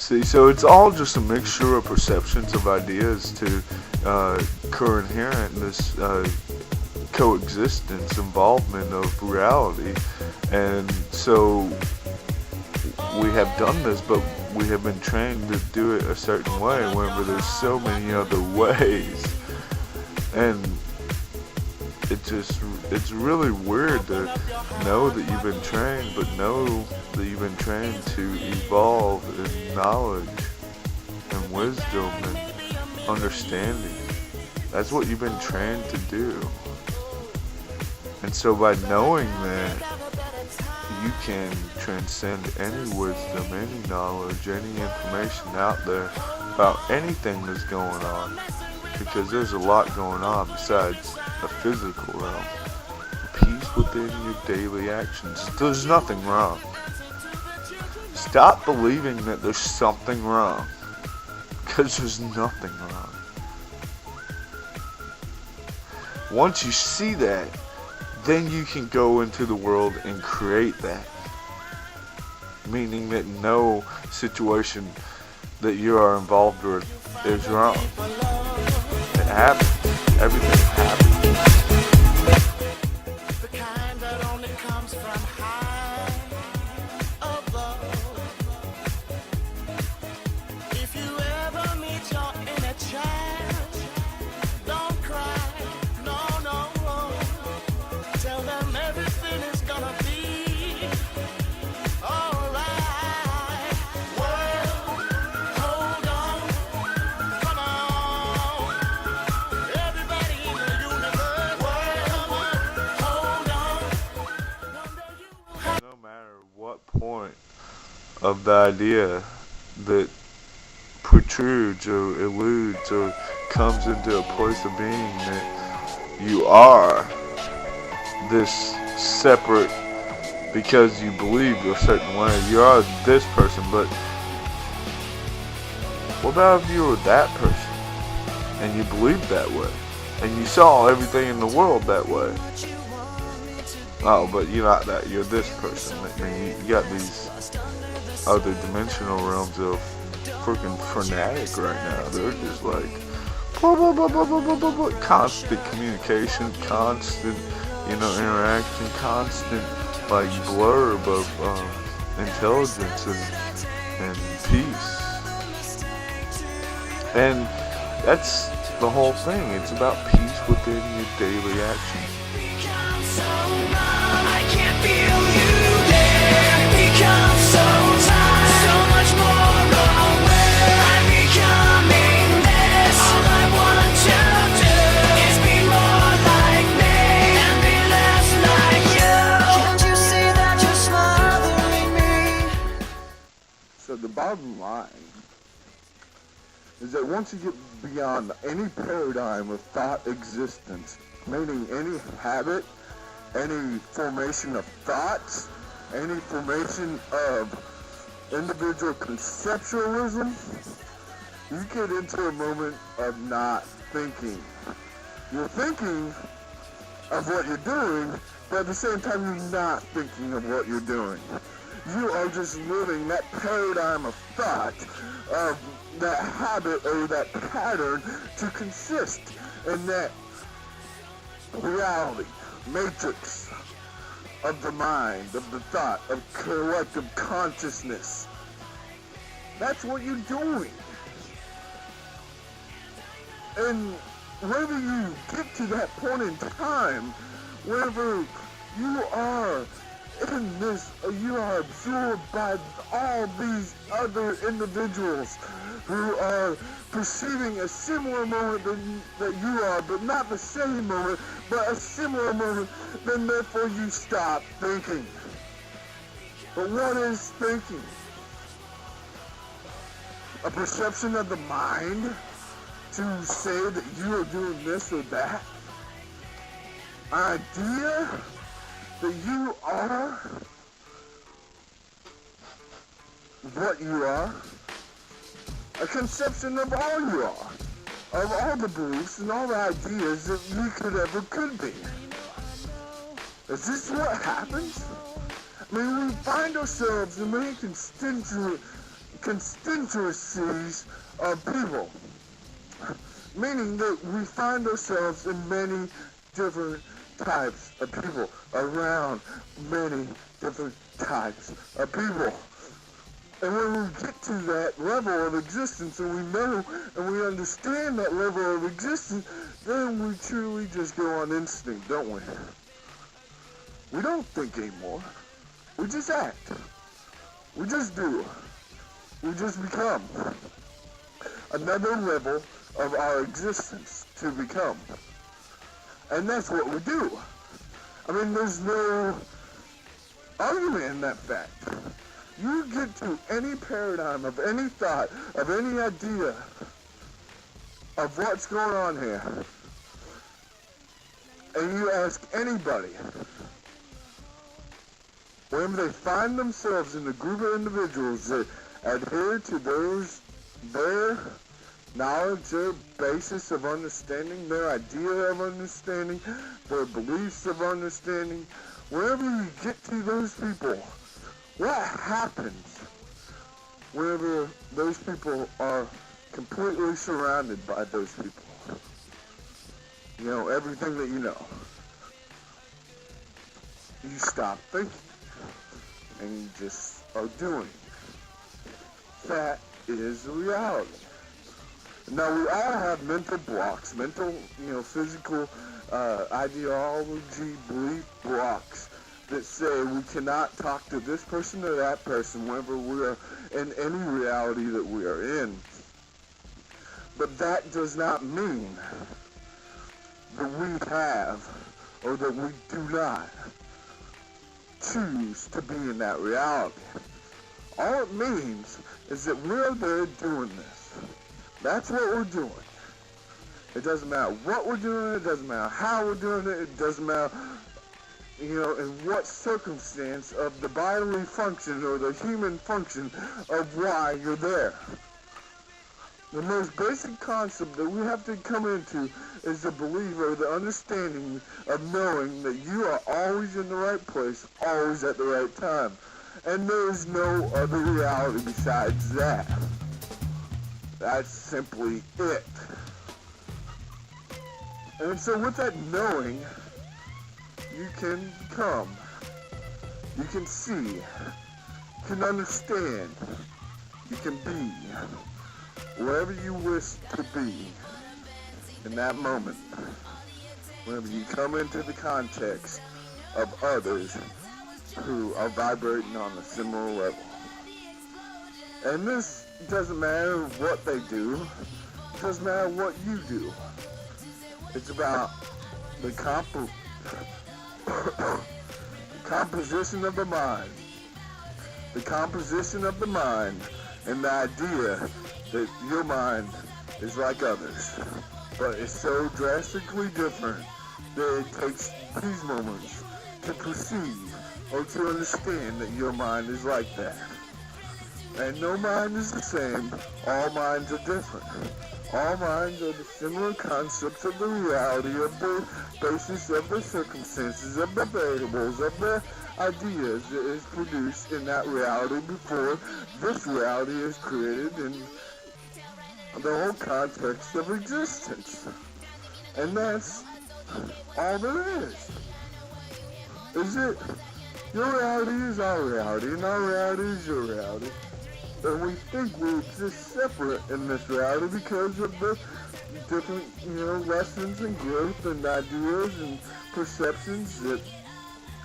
See, so it's all just a mixture of perceptions of ideas to coherent in this coexistence, involvement of reality. And so we have done this, but we have been trained to do it a certain way whenever there's so many other ways. And it's really weird to know that you've been trained, but know that you've been trained to evolve in knowledge and wisdom and understanding. That's what you've been trained to do. And so by knowing that, you can transcend any wisdom, any knowledge, any information out there about anything that's going on. Because there's a lot going on besides the physical realm. Peace within your daily actions. There's nothing wrong. Stop believing that there's something wrong. Because there's nothing wrong. Once you see that, then you can go into the world and create that. Meaning that no situation that you are involved with is wrong. It happens. Everything happens. The kind that only comes from high above. If you ever meet your inner child, don't cry, no. Tell them everything is gonna be alright. World, hold on, come on. Everybody in the universe, world, hold on. No matter what point of the idea that protrudes or eludes or comes into a place of being that you are this separate because you believe a certain way. You are this person, but what about if you were that person and you believed that way and you saw everything in the world that way? Oh, but you're not that. You're this person. And you got these other dimensional realms of freaking fanatic right now. They're just like blah, blah, blah, blah, blah, blah, blah, blah. Constant communication, constant interaction, constant like blurb of intelligence and peace. And that's the whole thing. It's about peace within your daily actions. I can't feel you there. Become so tired, so much more aware. I'm becoming this. All I want to do is be more like me and be less like you. Can't you see that you're smothering me? So the bottom line is that once you get beyond any paradigm of thought existence, meaning any habit, any formation of thoughts, any formation of individual conceptualism, you get into a moment of not thinking. You're thinking of what you're doing, but at the same time you're not thinking of what you're doing. You are just living that paradigm of thought, of that habit or that pattern to consist in that reality, matrix of the mind, of the thought, of collective consciousness. That's what you're doing. And whenever you get to that point in time, whenever you are in this, you are absorbed by all these other individuals who are perceiving a similar moment that you are, but not the same moment, but a similar moment, then therefore you stop thinking. But what is thinking? A perception of the mind to say that you are doing this or that? An idea that you are what you are? A conception of all you are, of all the beliefs and all the ideas that you could be. Is this what happens? I mean, we find ourselves in many constituencies of people. Meaning that we find ourselves in many different types of people, around many different types of people. And when we get to that level of existence, and we know and we understand that level of existence, then we truly just go on instinct, don't we? We don't think anymore. We just act. We just do. We just become. Another level of our existence to become. And that's what we do. I mean, there's no argument in that fact. You get to any paradigm of any thought, of any idea of what's going on here, and you ask anybody, when they find themselves in a group of individuals that adhere to their knowledge, their basis of understanding, their idea of understanding, their beliefs of understanding, wherever you get to those people, what happens whenever those people are completely surrounded by those people? You know, everything that you know. You stop thinking, and you just are doing. That is the reality. Now, we all have mental blocks, mental, physical ideology, belief blocks that say we cannot talk to this person or that person whenever we're in any reality that we are in. But that does not mean that we have, or that we do not choose to be in that reality. All it means is that we're there doing this. That's what we're doing. It doesn't matter what we're doing, it doesn't matter how we're doing it, it doesn't matter, in what circumstance of the bodily function or the human function of why you're there. The most basic concept that we have to come into is the belief or the understanding of knowing that you are always in the right place, always at the right time. And there is no other reality besides that. That's simply it. And so with that knowing, you can come, you can see, you can understand, you can be wherever you wish to be in that moment, whenever you come into the context of others who are vibrating on a similar level. And this doesn't matter what they do, it doesn't matter what you do. It's about the composition of the mind. The composition of the mind and the idea that your mind is like others. But it's so drastically different that it takes these moments to perceive or to understand that your mind is like that. And no mind is the same, all minds are different. All minds are the similar concepts of the reality, of the basis of the circumstances, of the variables, of the ideas that is produced in that reality before this reality is created in the whole context of existence. And that's all there is. Is it? Your reality is our reality, and our reality is your reality. And we think we exist separate in this reality because of the different, lessons and growth and ideas and perceptions that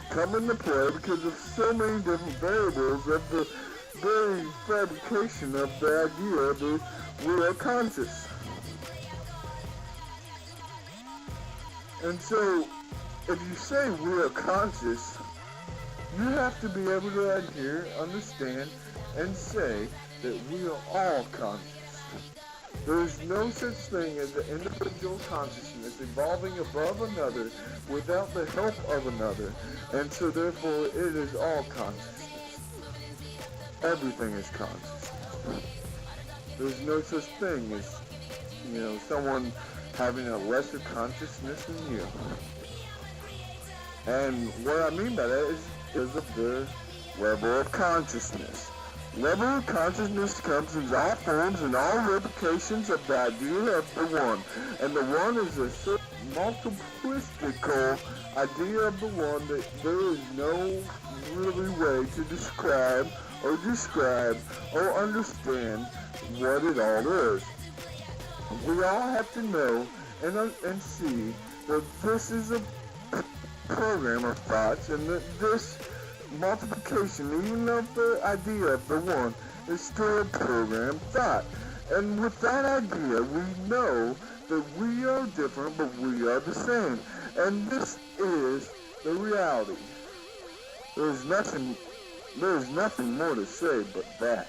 come into play because of so many different variables of the very fabrication of the idea that we are conscious. And so, if you say we are conscious, you have to be able to adhere, understand, and say that we are all conscious. There is no such thing as an individual consciousness evolving above another without the help of another, and so therefore it is all consciousness. Everything is consciousness. There's no such thing as, someone having a lesser consciousness than you. And what I mean by that is because of their level of consciousness. Level of consciousness comes in all forms and all replications of the idea of the one. And the one is a multiplistical idea of the one that there is no really way to describe or understand what it all is. We all have to know and see that this is a program of thoughts, and that this multiplication, even of the idea of the one, is still a program thought. And with that idea, we know that we are different, but we are the same. And this is the reality. There is nothing more to say but that.